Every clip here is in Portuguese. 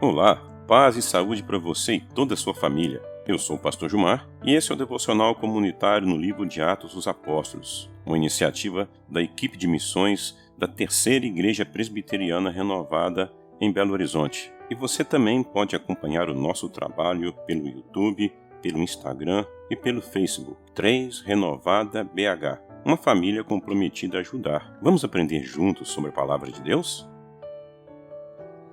Olá, paz e saúde para você e toda a sua família. Eu sou o pastor Gilmar e esse é o devocional comunitário no livro de Atos dos Apóstolos, uma iniciativa da equipe de missões da Terceira Igreja Presbiteriana Renovada em Belo Horizonte. E você também pode acompanhar o nosso trabalho pelo YouTube, pelo Instagram e pelo Facebook. 3 Renovada BH, uma família comprometida a ajudar. Vamos aprender juntos sobre a palavra de Deus?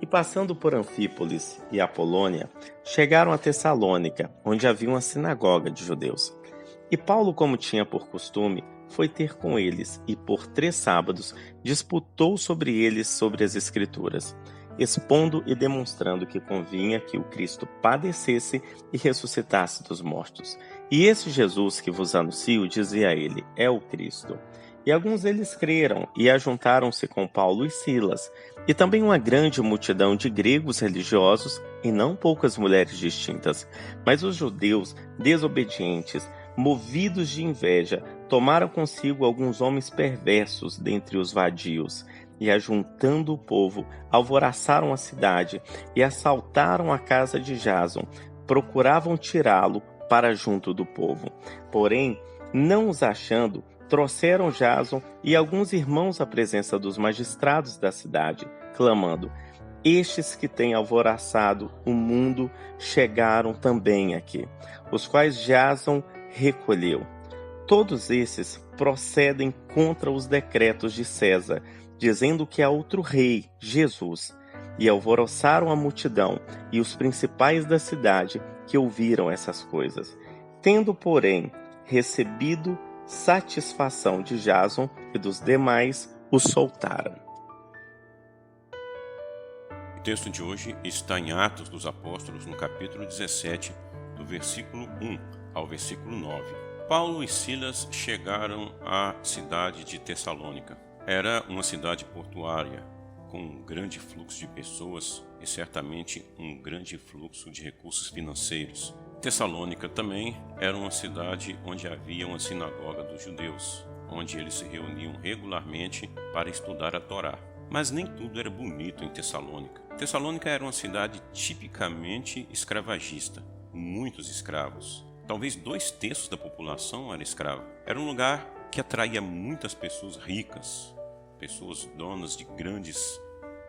E passando por Anfípolis e Apolônia, chegaram a Tessalônica, onde havia uma sinagoga de judeus. E Paulo, como tinha por costume, foi ter com eles e por 3 sábados disputou sobre as Escrituras, expondo e demonstrando que convinha que o Cristo padecesse e ressuscitasse dos mortos. E esse Jesus que vos anuncio, dizia ele, é o Cristo. E alguns deles creram e ajuntaram-se com Paulo e Silas, e também uma grande multidão de gregos religiosos e não poucas mulheres distintas. Mas os judeus desobedientes, movidos de inveja, tomaram consigo alguns homens perversos dentre os vadios, e ajuntando o povo, alvoroçaram a cidade e assaltaram a casa de Jason, procuravam tirá-lo para junto do povo. Porém, não os achando, trouxeram Jason e alguns irmãos à presença dos magistrados da cidade, clamando: estes que têm alvoroçado o mundo chegaram também aqui, os quais Jason recolheu. Todos esses procedem contra os decretos de César, dizendo que há outro rei, Jesus. E alvoroçaram a multidão e os principais da cidade que ouviram essas coisas. Tendo, porém, recebido satisfação de Jason e dos demais, o soltaram. O texto de hoje está em Atos dos Apóstolos, no capítulo 17, do versículo 1 ao versículo 9. Paulo e Silas chegaram à cidade de Tessalônica. Era uma cidade portuária, com um grande fluxo de pessoas e certamente um grande fluxo de recursos financeiros. Tessalônica também era uma cidade onde havia uma sinagoga dos judeus, onde eles se reuniam regularmente para estudar a Torá. Mas nem tudo era bonito em Tessalônica. Tessalônica era uma cidade tipicamente escravagista, muitos escravos. Talvez 2/3 da população era escrava. Era um lugar que atraía muitas pessoas ricas, pessoas donas de grandes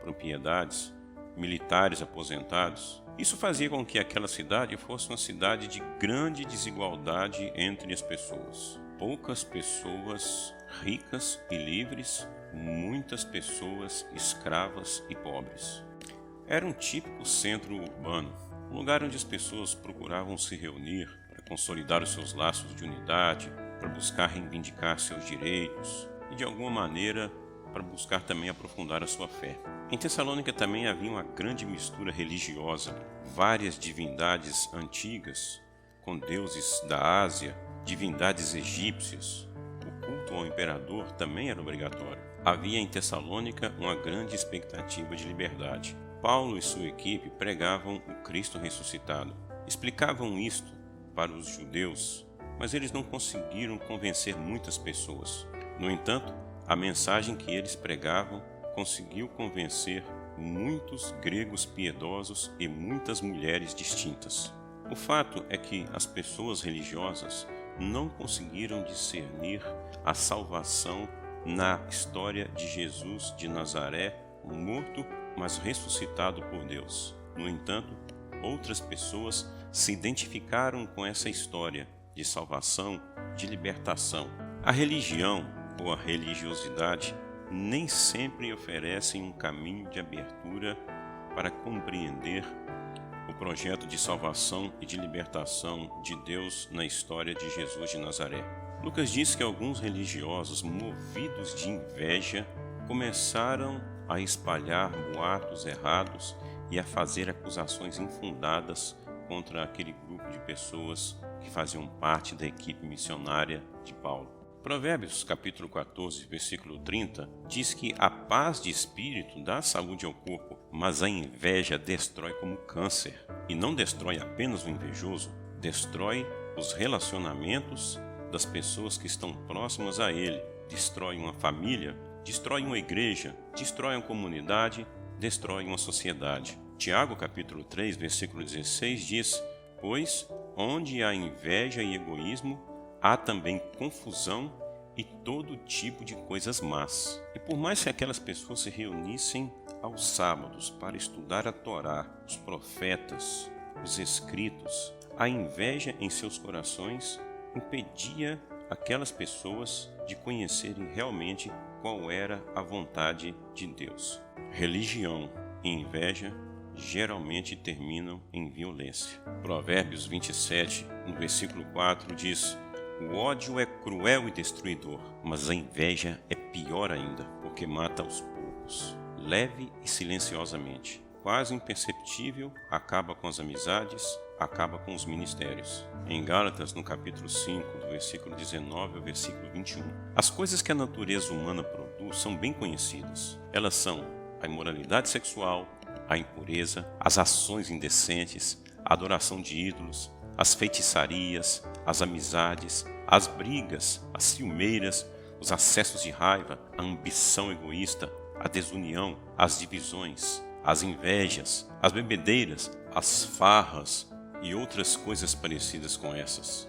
propriedades, militares aposentados. Isso fazia com que aquela cidade fosse uma cidade de grande desigualdade entre as pessoas. Poucas pessoas ricas e livres, muitas pessoas escravas e pobres. Era um típico centro urbano, um lugar onde as pessoas procuravam se reunir para consolidar os seus laços de unidade, para buscar reivindicar seus direitos e, de alguma maneira, para buscar também aprofundar a sua fé. Em Tessalônica também havia uma grande mistura religiosa, várias divindades antigas, com deuses da Ásia, divindades egípcias. O culto ao imperador também era obrigatório. Havia em Tessalônica uma grande expectativa de liberdade. Paulo e sua equipe pregavam o Cristo ressuscitado. Explicavam isto para os judeus, mas eles não conseguiram convencer muitas pessoas. No entanto, a mensagem que eles pregavam conseguiu convencer muitos gregos piedosos e muitas mulheres distintas. O fato é que as pessoas religiosas não conseguiram discernir a salvação na história de Jesus de Nazaré, morto, mas ressuscitado por Deus. No entanto, outras pessoas se identificaram com essa história de salvação, de libertação. A religião ou a religiosidade nem sempre oferecem um caminho de abertura para compreender o projeto de salvação e de libertação de Deus na história de Jesus de Nazaré. Lucas diz que alguns religiosos, movidos de inveja, começaram a espalhar boatos errados e a fazer acusações infundadas contra aquele grupo de pessoas que faziam parte da equipe missionária de Paulo. Provérbios capítulo 14, versículo 30, diz que a paz de espírito dá saúde ao corpo, mas a inveja destrói como câncer. E não destrói apenas o invejoso, destrói os relacionamentos das pessoas que estão próximas a ele, destrói uma família, destrói uma igreja, destrói uma comunidade, destrói uma sociedade. Tiago, capítulo 3, versículo 16 diz: pois onde há inveja e egoísmo, há também confusão e todo tipo de coisas más. E por mais que aquelas pessoas se reunissem aos sábados para estudar a Torá, os profetas, os escritos, a inveja em seus corações impedia aquelas pessoas de conhecerem realmente qual era a vontade de Deus. Religião e inveja geralmente terminam em violência. Provérbios 27, no versículo 4, diz: o ódio é cruel e destruidor, mas a inveja é pior ainda, porque mata aos poucos, leve e silenciosamente. Quase imperceptível, acaba com as amizades, acaba com os ministérios. Em Gálatas, no capítulo 5, do versículo 19 ao versículo 21, as coisas que a natureza humana produz são bem conhecidas. Elas são a imoralidade sexual, a impureza, as ações indecentes, a adoração de ídolos, as feitiçarias, as amizades, as brigas, as ciumeiras, os acessos de raiva, a ambição egoísta, a desunião, as divisões, as invejas, as bebedeiras, as farras e outras coisas parecidas com essas.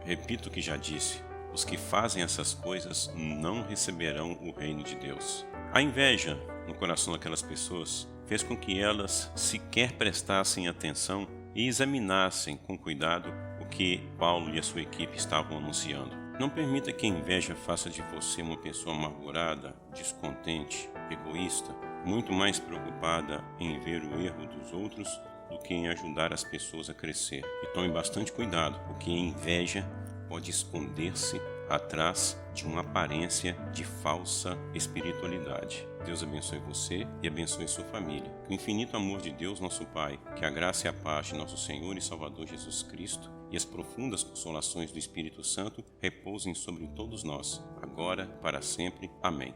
Repito o que já disse: os que fazem essas coisas não receberão o reino de Deus. A inveja no coração daquelas pessoas fez com que elas sequer prestassem atenção e examinassem com cuidado o que Paulo e a sua equipe estavam anunciando. Não permita que a inveja faça de você uma pessoa amargurada, descontente, egoísta, muito mais preocupada em ver o erro dos outros do que em ajudar as pessoas a crescer. E tome bastante cuidado, porque a inveja pode esconder-se atrás de uma aparência de falsa espiritualidade. Deus abençoe você e abençoe sua família. Que o infinito amor de Deus, nosso Pai, que a graça e a paz de nosso Senhor e Salvador Jesus Cristo e as profundas consolações do Espírito Santo repousem sobre todos nós, agora e para sempre. Amém.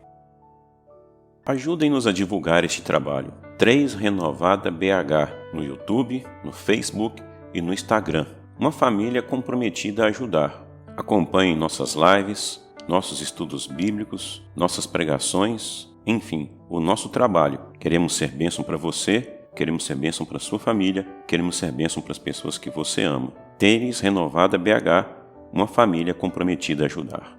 Ajudem-nos a divulgar este trabalho. 3 Renovada BH, no YouTube, no Facebook e no Instagram. Uma família comprometida a ajudar. Acompanhem nossas lives, nossos estudos bíblicos, nossas pregações, enfim, o nosso trabalho. Queremos ser bênção para você, queremos ser bênção para sua família, queremos ser bênção para as pessoas que você ama. 3 Renovada BH, uma família comprometida a ajudar.